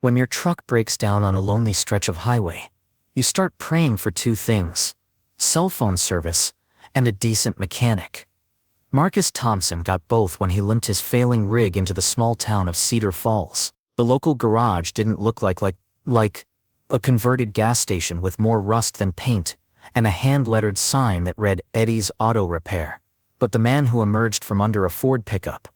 When your truck breaks down on a lonely stretch of highway, you start praying for two things: cell phone service and a decent mechanic. Marcus Thompson got both when he limped his failing rig into the small town of Cedar Falls. The local garage didn't look like a converted gas station with more rust than paint and a hand-lettered sign that read Eddie's Auto Repair. But the man who emerged from under a Ford pickup,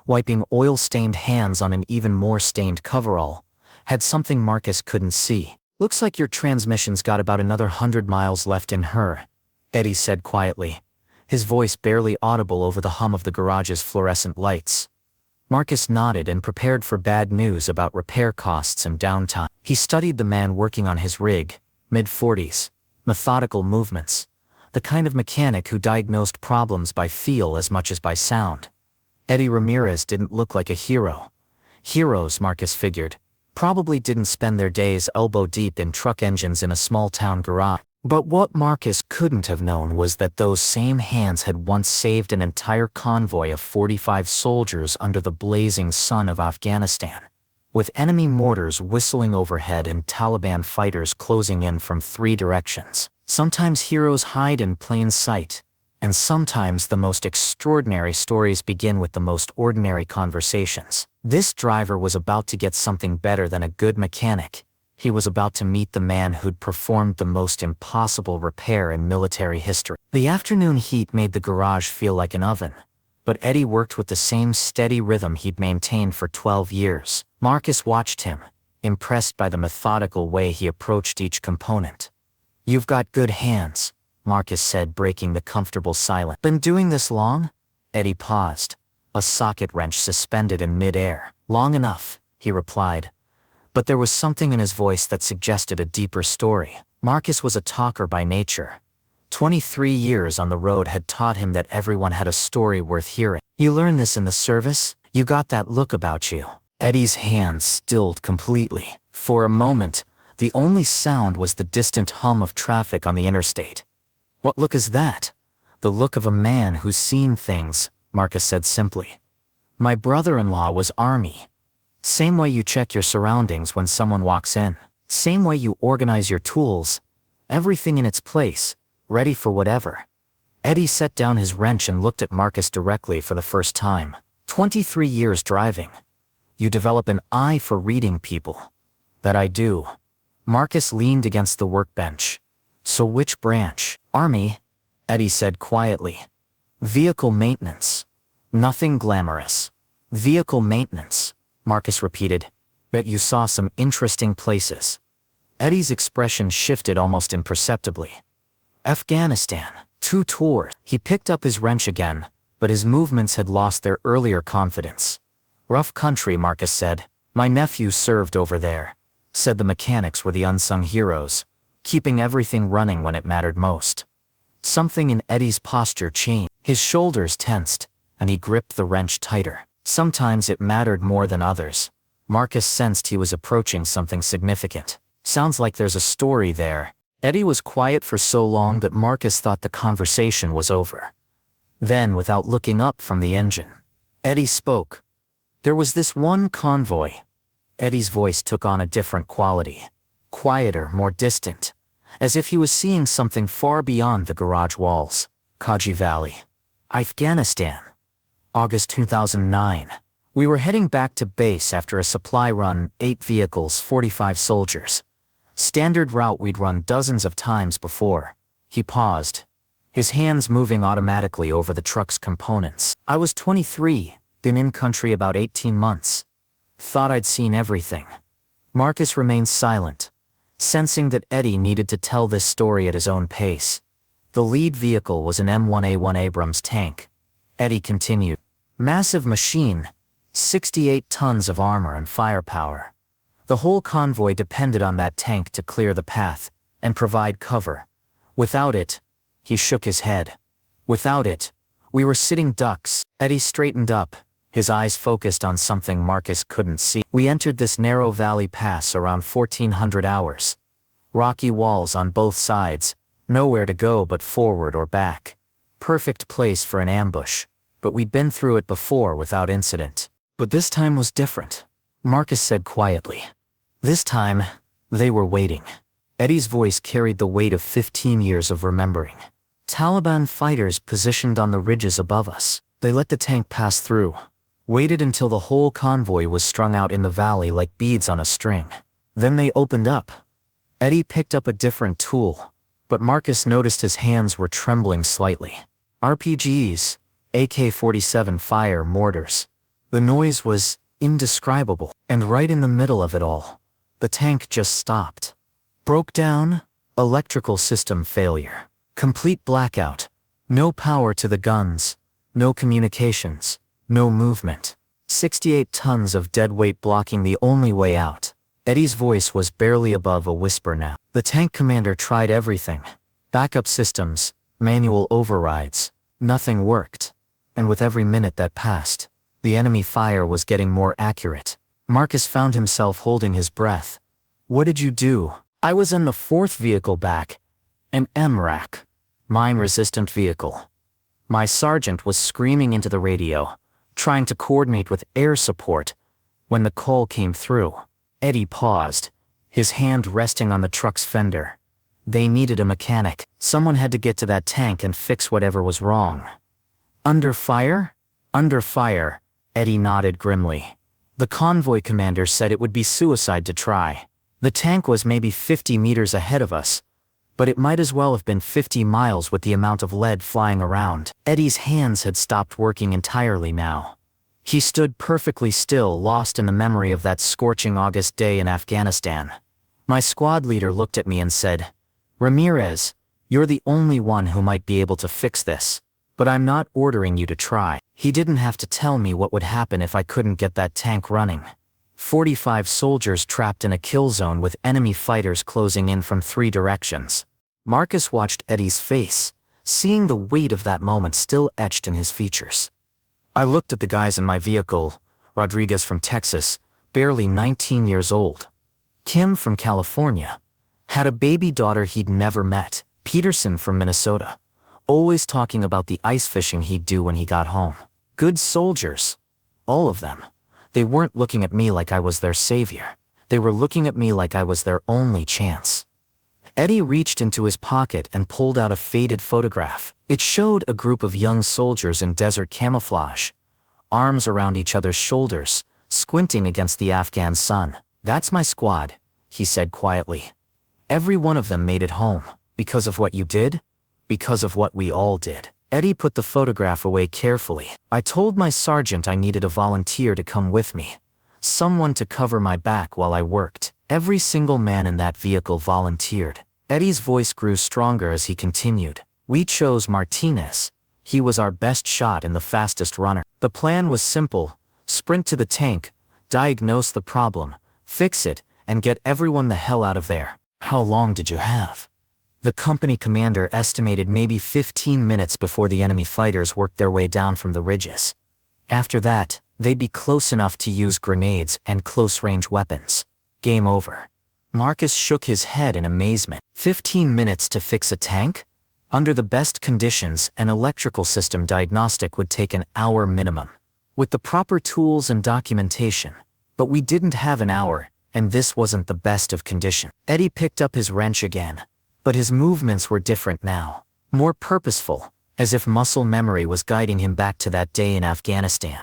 wiping oil-stained hands on an even more stained coverall, had something Marcus couldn't see. "Looks like your transmission's got about another 100 miles left in her," Eddie said quietly, his voice barely audible over the hum of the garage's fluorescent lights. Marcus nodded and prepared for bad news about repair costs and downtime. He studied the man working on his rig, mid-40s, methodical movements, the kind of mechanic who diagnosed problems by feel as much as by sound. Eddie Ramirez didn't look like a hero. Heroes, Marcus figured, probably didn't spend their days elbow-deep in truck engines in a small-town garage. But what Marcus couldn't have known was that those same hands had once saved an entire convoy of 45 soldiers under the blazing sun of Afghanistan, with enemy mortars whistling overhead and Taliban fighters closing in from 3 directions. Sometimes heroes hide in plain sight, and sometimes the most extraordinary stories begin with the most ordinary conversations. This driver was about to get something better than a good mechanic. He was about to meet the man who'd performed the most impossible repair in military history. The afternoon heat made the garage feel like an oven, but Eddie worked with the same steady rhythm he'd maintained for 12 years. Marcus watched him, impressed by the methodical way he approached each component. "You've got good hands," Marcus said, breaking the comfortable silence. "Been doing this long?" Eddie paused, a socket wrench suspended in mid-air. "Long enough," he replied. But there was something in his voice that suggested a deeper story. Marcus was a talker by nature. 23 years on the road had taught him that everyone had a story worth hearing. "You learned this in the service? You got that look about you." Eddie's hands stilled completely. For a moment, the only sound was the distant hum of traffic on the interstate. "What look is that?" "The look of a man who's seen things," Marcus said simply. "My brother-in-law was Army. Same way you check your surroundings when someone walks in. Same way you organize your tools. Everything in its place, ready for whatever." Eddie set down his wrench and looked at Marcus directly for the first time. 23 years driving. "You develop an eye for reading people." "That I do." Marcus leaned against the workbench. "So which branch?" "Army," Eddie said quietly. "Vehicle maintenance. Nothing glamorous. Vehicle maintenance," Marcus repeated. "Bet you saw some interesting places." Eddie's expression shifted almost imperceptibly. "Afghanistan. 2 tours." He picked up his wrench again, but his movements had lost their earlier confidence. "Rough country," Marcus said. "My nephew served over there." Said the mechanics were the unsung heroes, keeping everything running when it mattered most. Something in Eddie's posture changed. His shoulders tensed, and he gripped the wrench tighter. Sometimes it mattered more than others. Marcus sensed he was approaching something significant. "Sounds like there's a story there." Eddie was quiet for so long that Marcus thought the conversation was over. Then, without looking up from the engine, Eddie spoke. "There was this one convoy." Eddie's voice took on a different quality. Quieter, more distant, as if he was seeing something far beyond the garage walls. "Kajaki Valley. Afghanistan. August 2009. We were heading back to base after a supply run, 8 vehicles, 45 soldiers. Standard route we'd run dozens of times before." He paused, his hands moving automatically over the truck's components. "I was 23, been in country about 18 months. Thought I'd seen everything." Marcus remained silent, sensing that Eddie needed to tell this story at his own pace. "The lead vehicle was an M1A1 Abrams tank," Eddie continued. "Massive machine, 68 tons of armor and firepower. The whole convoy depended on that tank to clear the path and provide cover. Without it," he shook his head. "Without it, we were sitting ducks." Eddie straightened up, his eyes focused on something Marcus couldn't see. "We entered this narrow valley pass around 1400 hours. Rocky walls on both sides, nowhere to go but forward or back. Perfect place for an ambush, but we'd been through it before without incident. But this time was different," Marcus said quietly. This time, they were waiting. Eddie's voice carried the weight of 15 years of remembering. Taliban fighters positioned on the ridges above us. They let the tank pass through, waited until the whole convoy was strung out in the valley like beads on a string. Then they opened up. Eddie picked up a different tool, but Marcus noticed his hands were trembling slightly. RPGs, AK-47 fire mortars. The noise was indescribable, and right in the middle of it all, the tank just stopped. Broke down, electrical system failure. Complete blackout. No power to the guns, no communications, no movement. 68 tons of dead weight blocking the only way out. Eddie's voice was barely above a whisper now. The tank commander tried everything. Backup systems, manual overrides. Nothing worked. And with every minute that passed, the enemy fire was getting more accurate. Marcus found himself holding his breath. What did you do? I was in the fourth vehicle back. An MRAC. Mine-resistant vehicle. My sergeant was screaming into the radio, trying to coordinate with air support, when the call came through. Eddie paused, his hand resting on the truck's fender. They needed a mechanic. Someone had to get to that tank and fix whatever was wrong. Under fire? Under fire, Eddie nodded grimly. The convoy commander said it would be suicide to try. The tank was maybe 50 meters ahead of us, but it might as well have been 50 miles with the amount of lead flying around. Eddie's hands had stopped working entirely now. He stood perfectly still, lost in the memory of that scorching August day in Afghanistan. My squad leader looked at me and said, "Ramirez, you're the only one who might be able to fix this, but I'm not ordering you to try." He didn't have to tell me what would happen if I couldn't get that tank running. 45 soldiers trapped in a kill zone with enemy fighters closing in from 3 directions. Marcus watched Eddie's face, seeing the weight of that moment still etched in his features. I looked at the guys in my vehicle, Rodriguez from Texas, barely 19 years old. Kim from California, had a baby daughter he'd never met. Peterson from Minnesota, always talking about the ice fishing he'd do when he got home. Good soldiers. All of them. They weren't looking at me like I was their savior. They were looking at me like I was their only chance. Eddie reached into his pocket and pulled out a faded photograph. It showed a group of young soldiers in desert camouflage, arms around each other's shoulders, squinting against the Afghan sun. "That's my squad," he said quietly. "Every one of them made it home. Because of what you did? Because of what we all did." Eddie put the photograph away carefully. I told my sergeant I needed a volunteer to come with me. Someone to cover my back while I worked. Every single man in that vehicle volunteered. Eddie's voice grew stronger as he continued. "We chose Martinez. He was our best shot and the fastest runner. The plan was simple: sprint to the tank, diagnose the problem, fix it, and get everyone the hell out of there." "How long did you have?" The company commander estimated maybe 15 minutes before the enemy fighters worked their way down from the ridges. After that, they'd be close enough to use grenades and close-range weapons. Game over. Marcus shook his head in amazement. 15 minutes to fix a tank? Under the best conditions, an electrical system diagnostic would take an hour minimum, with the proper tools and documentation. But we didn't have an hour, and this wasn't the best of condition. Eddie picked up his wrench again. But his movements were different now, more purposeful, as if muscle memory was guiding him back to that day in Afghanistan.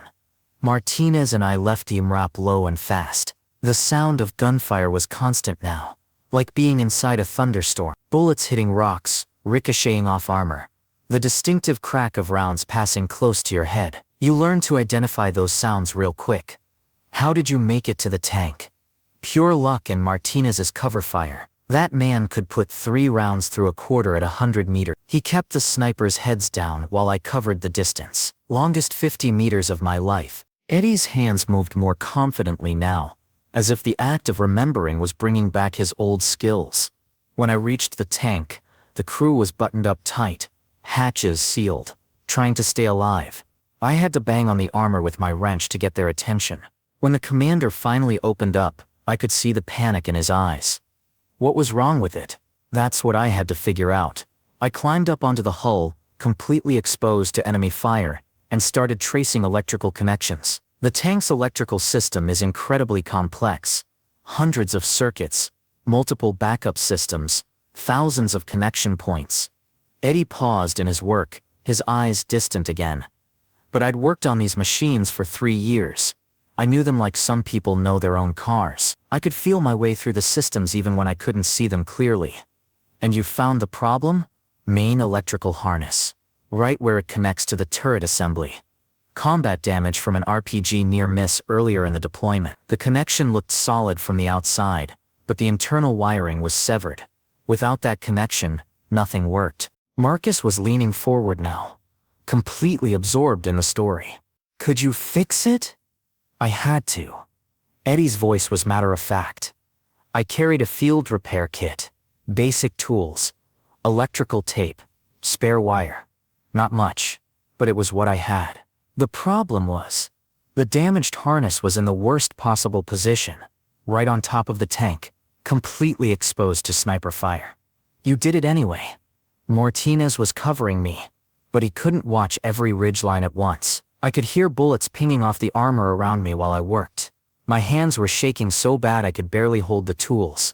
Martinez and I left the MRAP low and fast. The sound of gunfire was constant now, like being inside a thunderstorm. Bullets hitting rocks, ricocheting off armor. The distinctive crack of rounds passing close to your head. You learn to identify those sounds real quick. How did you make it to the tank? Pure luck and Martinez's cover fire. That man could put 3 rounds through a quarter at 100 meters. He kept the snipers' heads down while I covered the distance. Longest 50 meters of my life. Eddie's hands moved more confidently now, as if the act of remembering was bringing back his old skills. When I reached the tank, the crew was buttoned up tight, hatches sealed, trying to stay alive. I had to bang on the armor with my wrench to get their attention. When the commander finally opened up, I could see the panic in his eyes. What was wrong with it? That's what I had to figure out. I climbed up onto the hull, completely exposed to enemy fire, and started tracing electrical connections. The tank's electrical system is incredibly complex. hundreds of circuits, multiple backup systems, thousands of connection points. Eddie paused in his work, his eyes distant again. But I'd worked on these machines for 3 years. I knew them like some people know their own cars. I could feel my way through the systems even when I couldn't see them clearly. And you found the problem? Main electrical harness. Right where it connects to the turret assembly. Combat damage from an RPG near miss earlier in the deployment. The connection looked solid from the outside, but the internal wiring was severed. Without that connection, nothing worked. Marcus was leaning forward now, completely absorbed in the story. Could you fix it? I had to. Eddie's voice was matter-of-fact. I carried a field repair kit, basic tools, electrical tape, spare wire. Not much, but it was what I had. The problem was, the damaged harness was in the worst possible position, right on top of the tank, completely exposed to sniper fire. You did it anyway. Martinez was covering me, but he couldn't watch every ridgeline at once. I could hear bullets pinging off the armor around me while I worked. My hands were shaking so bad I could barely hold the tools.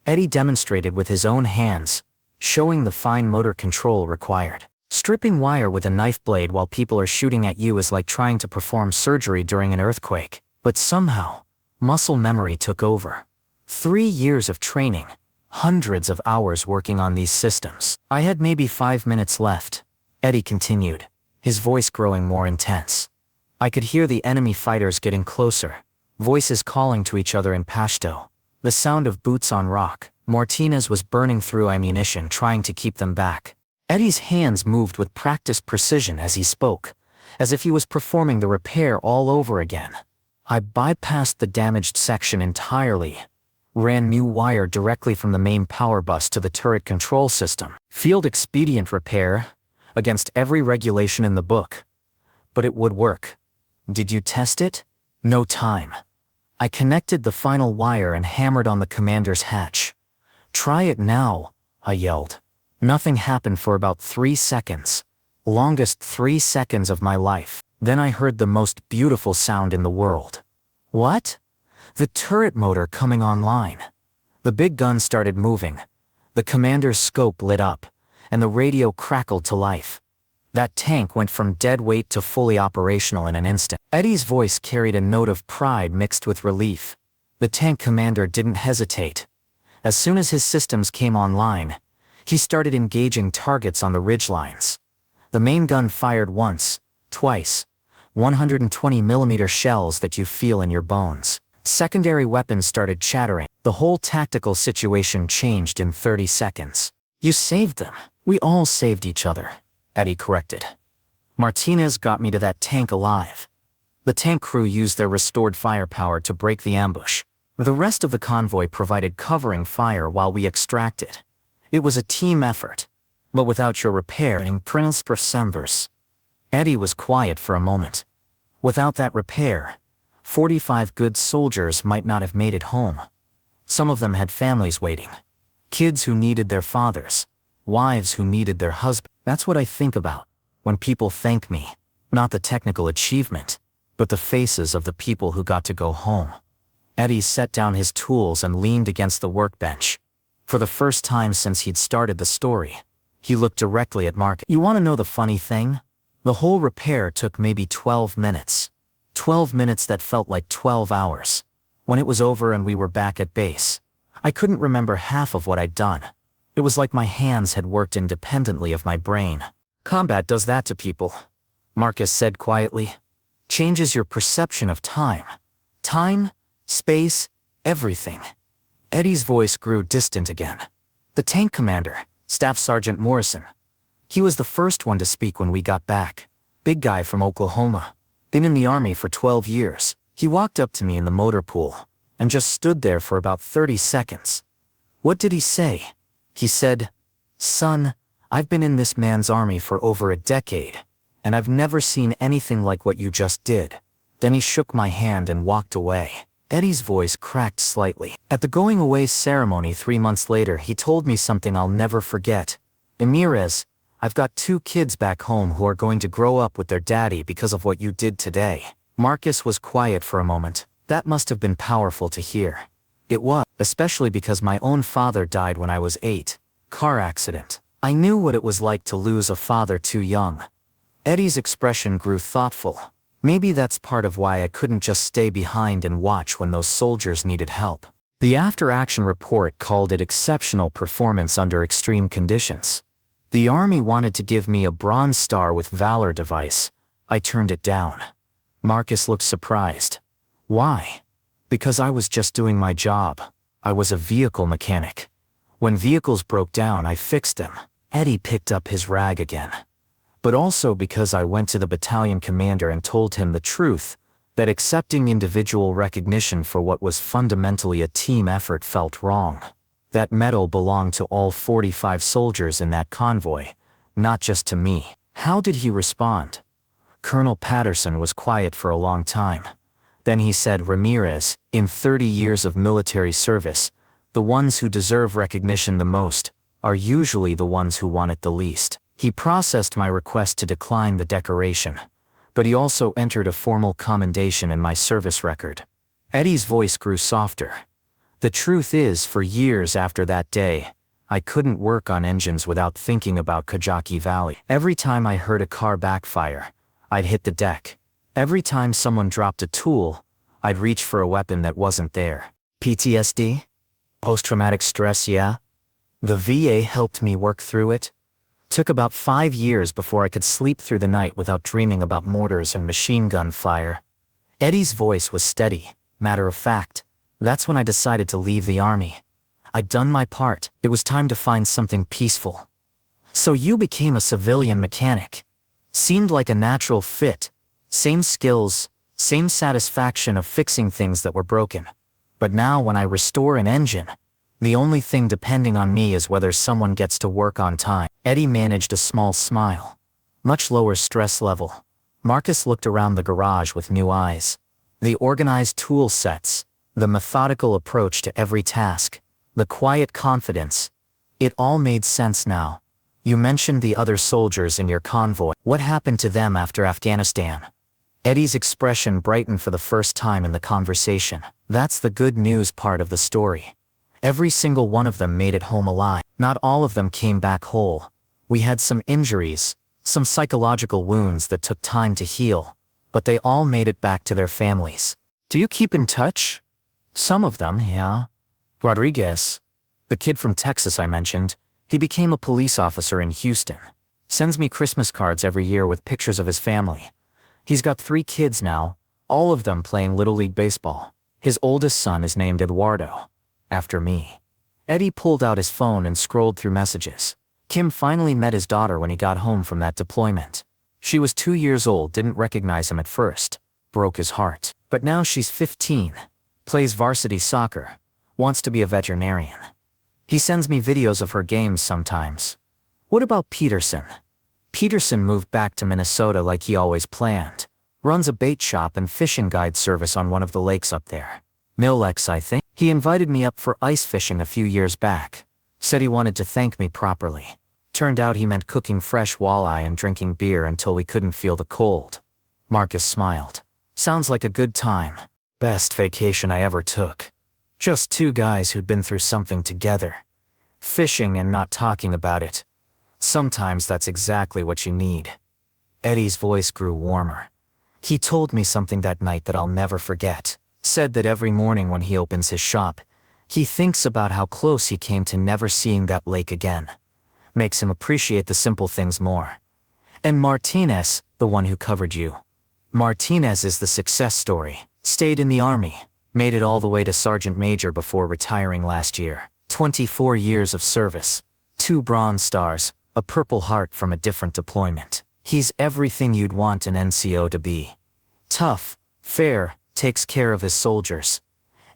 Eddie demonstrated with his own hands, showing the fine motor control required. Stripping wire with a knife blade while people are shooting at you is like trying to perform surgery during an earthquake. But somehow, muscle memory took over. 3 years of training, hundreds of hours working on these systems. I had maybe 5 minutes left. Eddie continued, his voice growing more intense. I could hear the enemy fighters getting closer, voices calling to each other in Pashto. The sound of boots on rock. Martinez was burning through ammunition trying to keep them back. Eddie's hands moved with practiced precision as he spoke, as if he was performing the repair all over again. I bypassed the damaged section entirely, ran new wire directly from the main power bus to the turret control system. Field expedient repair, against every regulation in the book. But it would work. Did you test it? No time. I connected the final wire and hammered on the commander's hatch. Try it now, I yelled. Nothing happened for about 3 seconds. Longest 3 seconds of my life. Then I heard the most beautiful sound in the world. What? The turret motor coming online. The big gun started moving. The commander's scope lit up, and the radio crackled to life. That tank went from dead weight to fully operational in an instant. Eddie's voice carried a note of pride mixed with relief. The tank commander didn't hesitate. As soon as his systems came online, he started engaging targets on the ridgelines. The main gun fired once, twice, 120mm shells that you feel in your bones. Secondary weapons started chattering. The whole tactical situation changed in 30 seconds. You saved them. We all saved each other, Eddie corrected. Martinez got me to that tank alive. The tank crew used their restored firepower to break the ambush. The rest of the convoy provided covering fire while we extracted. It was a team effort, but without your repairing Prince Persembers. Eddie was quiet for a moment. Without that repair, 45 good soldiers might not have made it home. Some of them had families waiting. Kids who needed their fathers. Wives who needed their husbands. That's what I think about when people thank me. Not the technical achievement, but the faces of the people who got to go home. Eddie set down his tools and leaned against the workbench. For the first time since he'd started the story, he looked directly at Mark. You want to know the funny thing? The whole repair took maybe 12 minutes. 12 minutes that felt like 12 hours. When it was over and we were back at base, I couldn't remember half of what I'd done. It was like my hands had worked independently of my brain. Combat does that to people, Marcus said quietly. Changes your perception of time. Time, space, everything. Eddie's voice grew distant again. The tank commander, Staff Sergeant Morrison. He was the first one to speak when we got back. Big guy from Oklahoma. Been in the Army for 12 years. He walked up to me in the motor pool and just stood there for about 30 seconds. What did he say? He said, "Son, I've been in this man's army for over a decade, and I've never seen anything like what you just did." Then he shook my hand and walked away. Eddie's voice cracked slightly. At the going away ceremony 3 months later, he told me something I'll never forget. "Ramirez, I've got 2 kids back home who are going to grow up with their daddy because of what you did today." Marcus was quiet for a moment. That must have been powerful to hear. It was, especially because my own father died when I was 8. Car accident. I knew what it was like to lose a father too young. Eddie's expression grew thoughtful. Maybe that's part of why I couldn't just stay behind and watch when those soldiers needed help. The after-action report called it exceptional performance under extreme conditions. The Army wanted to give me a Bronze Star with Valor device. I turned it down. Marcus looked surprised. Why? Because I was just doing my job. I was a vehicle mechanic. When vehicles broke down, I fixed them. Eddie picked up his rag again. But also because I went to the battalion commander and told him the truth, that accepting individual recognition for what was fundamentally a team effort felt wrong. That medal belonged to all 45 soldiers in that convoy, not just to me. How did he respond? Colonel Patterson was quiet for a long time. Then he said, Ramirez, in 30 years of military service, the ones who deserve recognition the most are usually the ones who want it the least. He processed my request to decline the decoration, but he also entered a formal commendation in my service record. Eddie's voice grew softer. The truth is, for years after that day, I couldn't work on engines without thinking about Kajaki Valley. Every time I heard a car backfire, I'd hit the deck. Every time someone dropped a tool, I'd reach for a weapon that wasn't there. PTSD? Post-traumatic stress, yeah? The VA helped me work through it. Took about 5 years before I could sleep through the night without dreaming about mortars and machine gun fire. Eddie's voice was steady, matter of fact. That's when I decided to leave the Army. I'd done my part. It was time to find something peaceful. So you became a civilian mechanic. Seemed like a natural fit. Same skills, same satisfaction of fixing things that were broken. But now when I restore an engine, the only thing depending on me is whether someone gets to work on time. Eddie managed a small smile. Much lower stress level. Marcus looked around the garage with new eyes. The organized tool sets, the methodical approach to every task, the quiet confidence. It all made sense now. You mentioned the other soldiers in your convoy. What happened to them after Afghanistan? Eddie's expression brightened for the first time in the conversation. That's the good news part of the story. Every single one of them made it home alive. Not all of them came back whole. We had some injuries, some psychological wounds that took time to heal, but they all made it back to their families. Do you keep in touch? Some of them, yeah. Rodriguez, the kid from Texas I mentioned, he became a police officer in Houston. Sends me Christmas cards every year with pictures of his family. He's got 3 kids now, all of them playing Little League Baseball. His oldest son is named Eduardo, after me. Eddie pulled out his phone and scrolled through messages. Kim finally met his daughter when he got home from that deployment. She was 2 years old, didn't recognize him at first. Broke his heart. But now she's 15. Plays varsity soccer. Wants to be a veterinarian. He sends me videos of her games sometimes. What about Peterson? Peterson moved back to Minnesota like he always planned. Runs a bait shop and fishing guide service on one of the lakes up there. Millex, I think. He invited me up for ice fishing a few years back. Said he wanted to thank me properly. Turned out he meant cooking fresh walleye and drinking beer until we couldn't feel the cold. Marcus smiled. Sounds like a good time. Best vacation I ever took. Just 2 guys who'd been through something together. Fishing and not talking about it. Sometimes that's exactly what you need. Eddie's voice grew warmer. He told me something that night that I'll never forget. Said that every morning when he opens his shop, he thinks about how close he came to never seeing that lake again. Makes him appreciate the simple things more. And Martinez, the one who covered you. Martinez is the success story. Stayed in the Army. Made it all the way to Sergeant Major before retiring last year. 24 years of service. 2 Bronze Stars, a Purple Heart from a different deployment. He's everything you'd want an NCO to be. Tough, fair, takes care of his soldiers.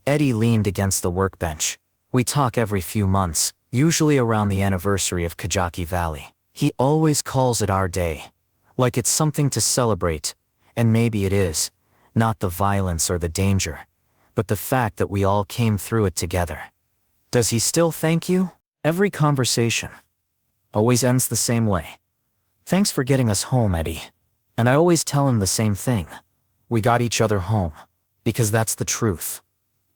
Eddie leaned against the workbench. We talk every few months, usually around the anniversary of Kajaki Valley. He always calls it our day. Like it's something to celebrate, and maybe it is. Not the violence or the danger, but the fact that we all came through it together. Does he still thank you? Every conversation always ends the same way. Thanks for getting us home, Eddie. And I always tell him the same thing. We got each other home. Because that's the truth.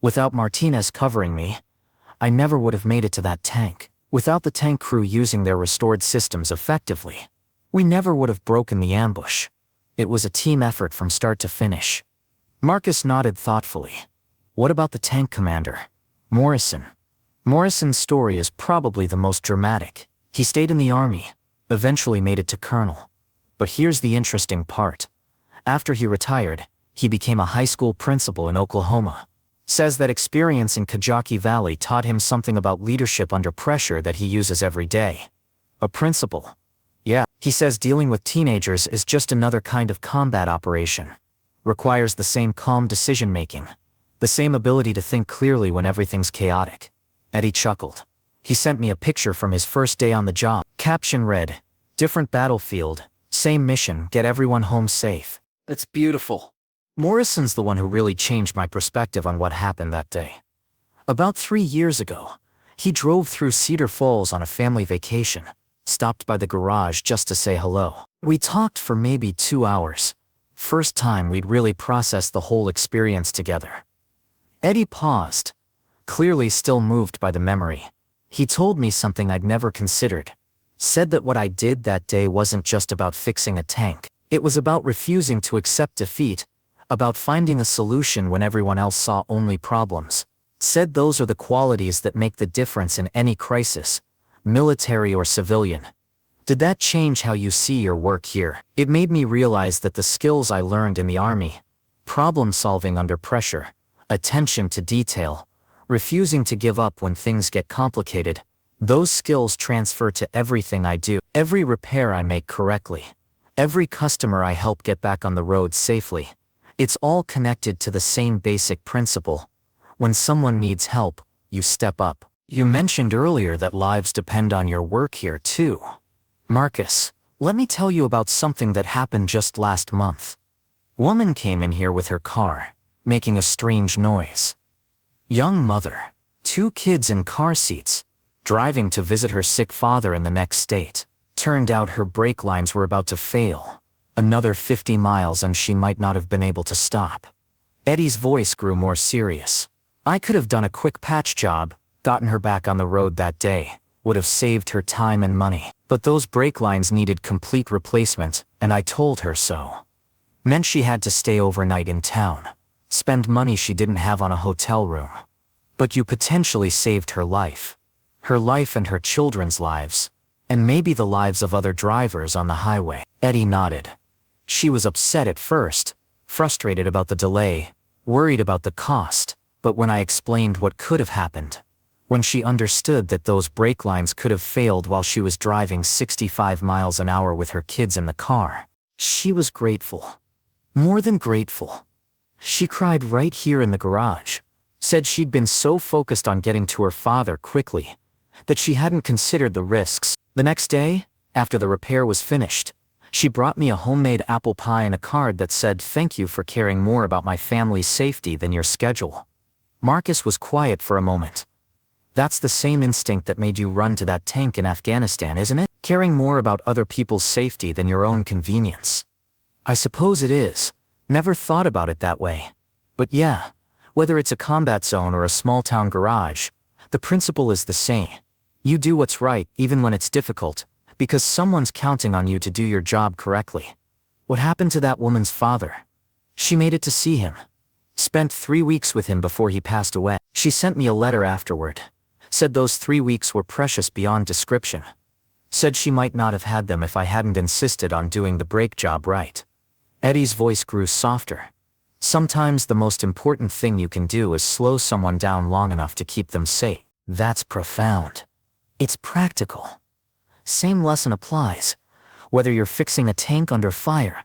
Without Martinez covering me, I never would have made it to that tank. Without the tank crew using their restored systems effectively, we never would have broken the ambush. It was a team effort from start to finish. Marcus nodded thoughtfully. What about the tank commander? Morrison. Morrison's story is probably the most dramatic. He stayed in the army, eventually made it to colonel. But here's the interesting part. After he retired, he became a high school principal in Oklahoma. Says that experience in Kajaki Valley taught him something about leadership under pressure that he uses every day. A principal. Yeah, he says dealing with teenagers is just another kind of combat operation. Requires the same calm decision-making. The same ability to think clearly when everything's chaotic. Eddie chuckled. He sent me a picture from his first day on the job. Caption read, "Different battlefield, same mission, get everyone home safe." It's beautiful. Morrison's the one who really changed my perspective on what happened that day. About 3 years ago, he drove through Cedar Falls on a family vacation, stopped by the garage just to say hello. We talked for maybe 2 hours. First time we'd really processed the whole experience together. Eddie paused, clearly still moved by the memory. He told me something I'd never considered. Said that what I did that day wasn't just about fixing a tank. It was about refusing to accept defeat, about finding a solution when everyone else saw only problems. Said those are the qualities that make the difference in any crisis, military or civilian. Did that change how you see your work here? It made me realize that the skills I learned in the Army, problem solving under pressure, attention to detail, refusing to give up when things get complicated, those skills transfer to everything I do. Every repair I make correctly, every customer I help get back on the road safely. It's all connected to the same basic principle. When someone needs help, you step up. You mentioned earlier that lives depend on your work here too. Marcus, let me tell you about something that happened just last month. Woman came in here with her car, making a strange noise. Young mother, 2 kids in car seats, driving to visit her sick father in the next state. Turned out her brake lines were about to fail. Another 50 miles and she might not have been able to stop. Eddie's voice grew more serious. I could have done a quick patch job, gotten her back on the road that day, would have saved her time and money. But those brake lines needed complete replacement, and I told her so. Meant she had to stay overnight in town. Spend money she didn't have on a hotel room. But you potentially saved her life. Her life and her children's lives. And maybe the lives of other drivers on the highway. Eddie nodded. She was upset at first, frustrated about the delay, worried about the cost, but when I explained what could have happened, when she understood that those brake lines could have failed while she was driving 65 miles an hour with her kids in the car, she was grateful. More than grateful. She cried right here in the garage, said she'd been so focused on getting to her father quickly, that she hadn't considered the risks. The next day, after the repair was finished, she brought me a homemade apple pie and a card that said, "Thank you for caring more about my family's safety than your schedule." Marcus was quiet for a moment. That's the same instinct that made you run to that tank in Afghanistan, isn't it? Caring more about other people's safety than your own convenience. I suppose it is. Never thought about it that way. But yeah, whether it's a combat zone or a small-town garage, the principle is the same. You do what's right even when it's difficult, because someone's counting on you to do your job correctly. What happened to that woman's father? She made it to see him. Spent 3 weeks with him before he passed away. She sent me a letter afterward. Said those 3 weeks were precious beyond description. Said she might not have had them if I hadn't insisted on doing the brake job right. Eddie's voice grew softer. Sometimes the most important thing you can do is slow someone down long enough to keep them safe. That's profound. It's practical. Same lesson applies, whether you're fixing a tank under fire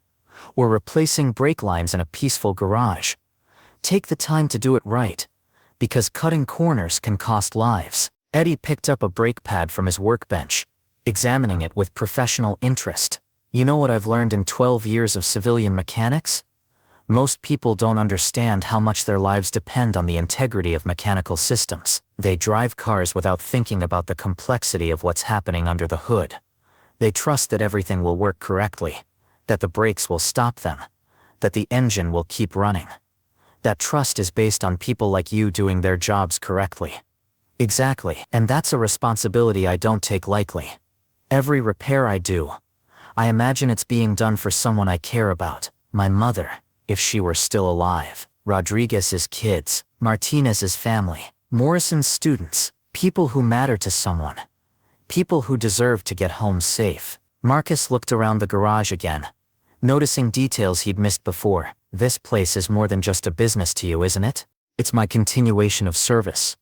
or replacing brake lines in a peaceful garage. Take the time to do it right, because cutting corners can cost lives. Eddie picked up a brake pad from his workbench, examining it with professional interest. You know what I've learned in 12 years of civilian mechanics? Most people don't understand how much their lives depend on the integrity of mechanical systems. They drive cars without thinking about the complexity of what's happening under the hood. They trust that everything will work correctly, that the brakes will stop them, that the engine will keep running. That trust is based on people like you doing their jobs correctly. Exactly, and that's a responsibility I don't take lightly. Every repair I do, I imagine it's being done for someone I care about, my mother, if she were still alive, Rodriguez's kids, Martinez's family, Morrison's students, people who matter to someone. People who deserve to get home safe. Marcus looked around the garage again, noticing details he'd missed before. This place is more than just a business to you, isn't it? It's my continuation of service.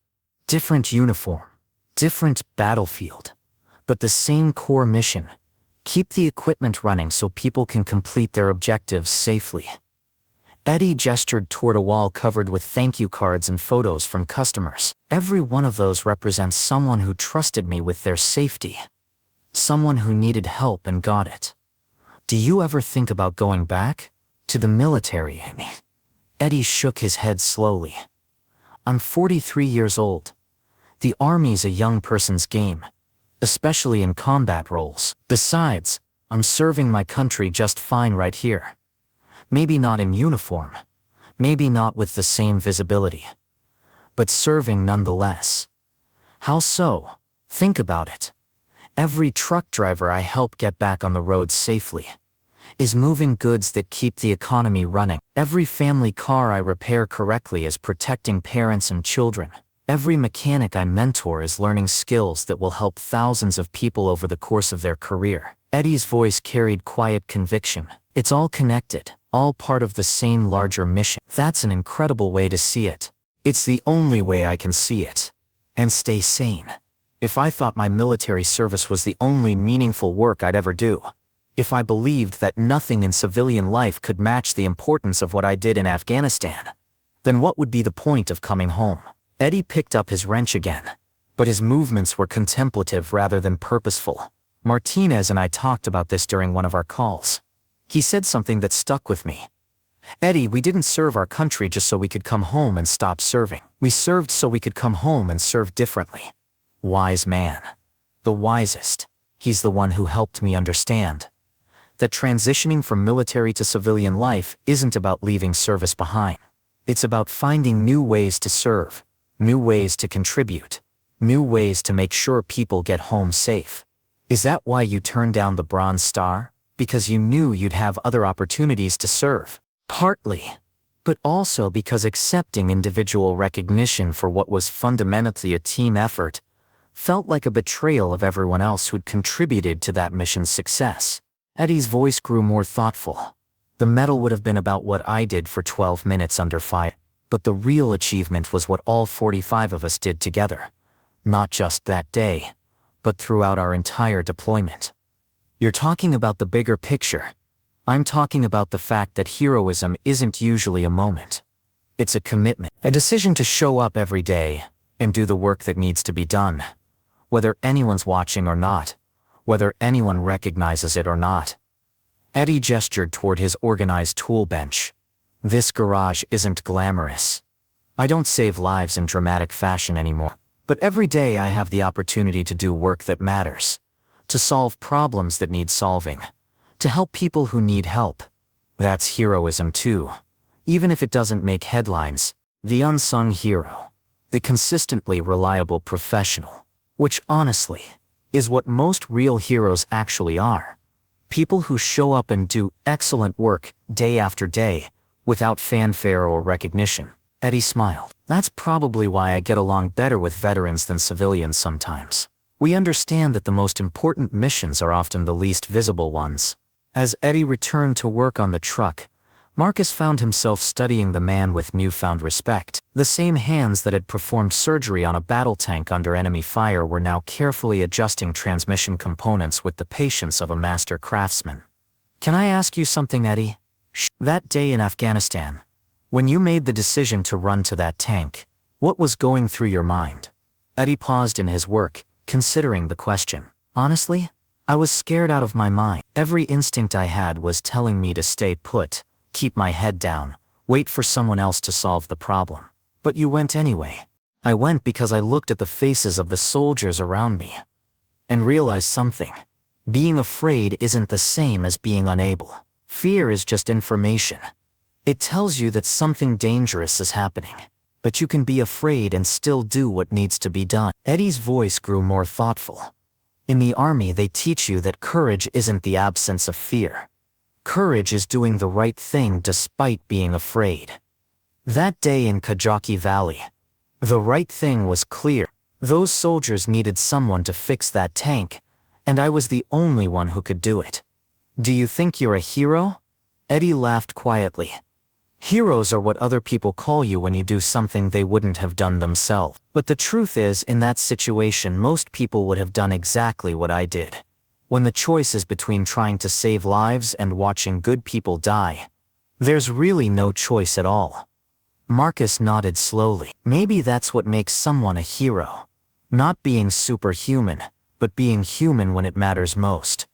Different uniform, different battlefield, but the same core mission. Keep the equipment running so people can complete their objectives safely. Eddie gestured toward a wall covered with thank you cards and photos from customers. Every one of those represents someone who trusted me with their safety. Someone who needed help and got it. Do you ever think about going back? To the military, I mean. Eddie shook his head slowly. I'm 43 years old. The Army's a young person's game, especially in combat roles. Besides, I'm serving my country just fine right here. Maybe not in uniform, maybe not with the same visibility, but serving nonetheless. How so? Think about it. Every truck driver I help get back on the road safely is moving goods that keep the economy running. Every family car I repair correctly is protecting parents and children. Every mechanic I mentor is learning skills that will help thousands of people over the course of their career. Eddie's voice carried quiet conviction. It's all connected, all part of the same larger mission. That's an incredible way to see it. It's the only way I can see it. And stay sane. If I thought my military service was the only meaningful work I'd ever do, if I believed that nothing in civilian life could match the importance of what I did in Afghanistan, then what would be the point of coming home? Eddie picked up his wrench again, but his movements were contemplative rather than purposeful. Martinez and I talked about this during one of our calls. He said something that stuck with me. Eddie, we didn't serve our country just so we could come home and stop serving. We served so we could come home and serve differently. Wise man. The wisest. He's the one who helped me understand that transitioning from military to civilian life isn't about leaving service behind. It's about finding new ways to serve, new ways to contribute, new ways to make sure people get home safe. Is that why you turned down the Bronze Star? Because you knew you'd have other opportunities to serve? Partly, but also because accepting individual recognition for what was fundamentally a team effort felt like a betrayal of everyone else who'd contributed to that mission's success. Eddie's voice grew more thoughtful. The medal would have been about what I did for 12 minutes under fire, but the real achievement was what all 45 of us did together. Not just that day, but throughout our entire deployment. You're talking about the bigger picture. I'm talking about the fact that heroism isn't usually a moment. It's a commitment, a decision to show up every day and do the work that needs to be done, whether anyone's watching or not, whether anyone recognizes it or not. Eddie gestured toward his organized tool bench. This garage isn't glamorous. I don't save lives in dramatic fashion anymore, but every day I have the opportunity to do work that matters, to solve problems that need solving, to help people who need help. That's heroism too. Even if it doesn't make headlines, the unsung hero, the consistently reliable professional, which honestly is what most real heroes actually are. People who show up and do excellent work day after day without fanfare or recognition. Eddie smiled. That's probably why I get along better with veterans than civilians sometimes. We understand that the most important missions are often the least visible ones. As Eddie returned to work on the truck, Marcus found himself studying the man with newfound respect. The same hands that had performed surgery on a battle tank under enemy fire were now carefully adjusting transmission components with the patience of a master craftsman. Can I ask you something, Eddie? That day in Afghanistan, when you made the decision to run to that tank, what was going through your mind? Eddie paused in his work, considering the question. Honestly, I was scared out of my mind. Every instinct I had was telling me to stay put, keep my head down, wait for someone else to solve the problem. But you went anyway. I went because I looked at the faces of the soldiers around me and realized something. Being afraid isn't the same as being unable. Fear is just information. It tells you that something dangerous is happening, but you can be afraid and still do what needs to be done. Eddie's voice grew more thoughtful. In the army, they teach you that courage isn't the absence of fear. Courage is doing the right thing despite being afraid. That day in Kajaki Valley, the right thing was clear. Those soldiers needed someone to fix that tank, and I was the only one who could do it. Do you think you're a hero? Eddie laughed quietly. Heroes are what other people call you when you do something they wouldn't have done themselves. But the truth is, in that situation, most people would have done exactly what I did. When the choice is between trying to save lives and watching good people die, there's really no choice at all. Marcus nodded slowly. Maybe that's what makes someone a hero. Not being superhuman, but being human when it matters most.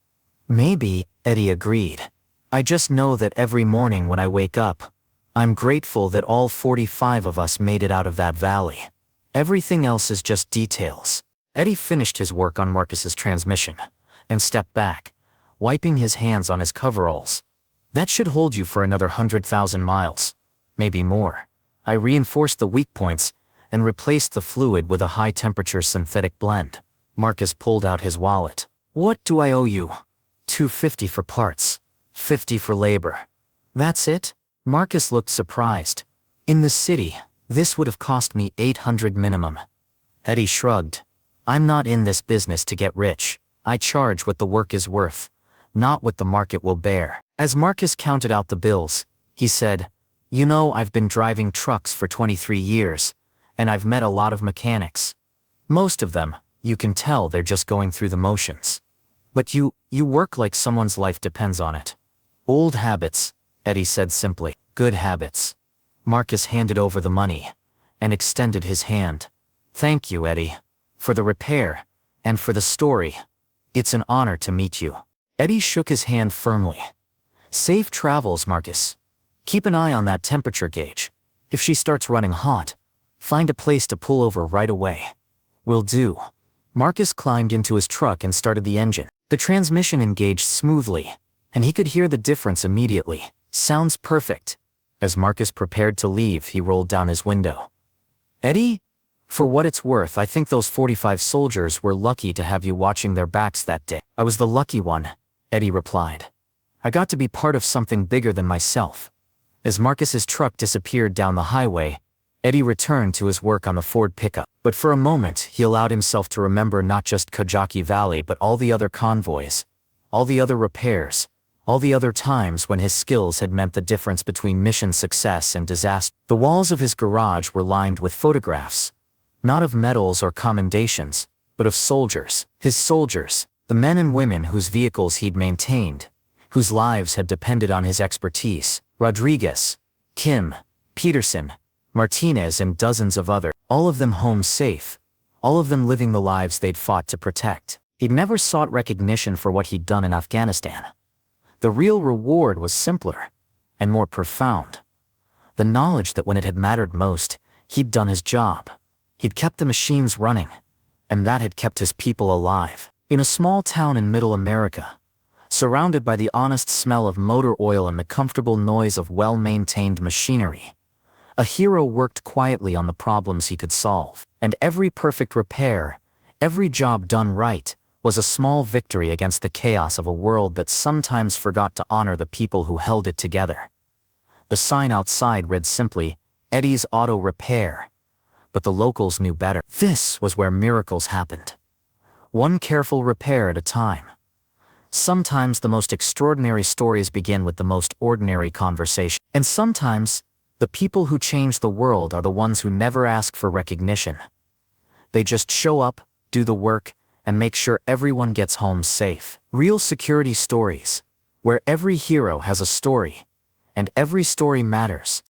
Maybe, Eddie agreed. I just know that every morning when I wake up, I'm grateful that all 45 of us made it out of that valley. Everything else is just details. Eddie finished his work on Marcus's transmission and stepped back, wiping his hands on his coveralls. That should hold you for another 100,000 miles. Maybe more. I reinforced the weak points and replaced the fluid with a high-temperature synthetic blend. Marcus pulled out his wallet. What do I owe you? $250 for parts, $50 for labor. That's it? Marcus looked surprised. In the city, this would have cost me $800 minimum. Eddie shrugged. I'm not in this business to get rich. I charge what the work is worth, not what the market will bear. As Marcus counted out the bills, he said, You know, I've been driving trucks for 23 years, and I've met a lot of mechanics. Most of them, you can tell they're just going through the motions. But you work like someone's life depends on it. Old habits, Eddie said simply. Good habits. Marcus handed over the money and extended his hand. Thank you, Eddie, for the repair and for the story. It's an honor to meet you. Eddie shook his hand firmly. Safe travels, Marcus. Keep an eye on that temperature gauge. If she starts running hot, find a place to pull over right away. Will do. Marcus climbed into his truck and started the engine. The transmission engaged smoothly, and he could hear the difference immediately. Sounds perfect. As Marcus prepared to leave, he rolled down his window. Eddie? For what it's worth, I think those 45 soldiers were lucky to have you watching their backs that day. I was the lucky one, Eddie replied. I got to be part of something bigger than myself. As Marcus's truck disappeared down the highway, Eddie returned to his work on the Ford pickup. But for a moment, he allowed himself to remember not just Kajaki Valley but all the other convoys, all the other repairs, all the other times when his skills had meant the difference between mission success and disaster. The walls of his garage were lined with photographs, not of medals or commendations, but of soldiers. His soldiers, the men and women whose vehicles he'd maintained, whose lives had depended on his expertise. Rodriguez, Kim, Peterson, Martinez and dozens of others, all of them home safe, all of them living the lives they'd fought to protect. He'd never sought recognition for what he'd done in Afghanistan. The real reward was simpler and more profound. The knowledge that when it had mattered most, he'd done his job. He'd kept the machines running, and that had kept his people alive. In a small town in Middle America, surrounded by the honest smell of motor oil and the comfortable noise of well-maintained machinery, a hero worked quietly on the problems he could solve. And every perfect repair, every job done right, was a small victory against the chaos of a world that sometimes forgot to honor the people who held it together. The sign outside read simply, Eddie's Auto Repair. But the locals knew better. This was where miracles happened. One careful repair at a time. Sometimes the most extraordinary stories begin with the most ordinary conversation. And sometimes, the people who change the world are the ones who never ask for recognition. They just show up, do the work, and make sure everyone gets home safe. Real security stories, where every hero has a story, and every story matters.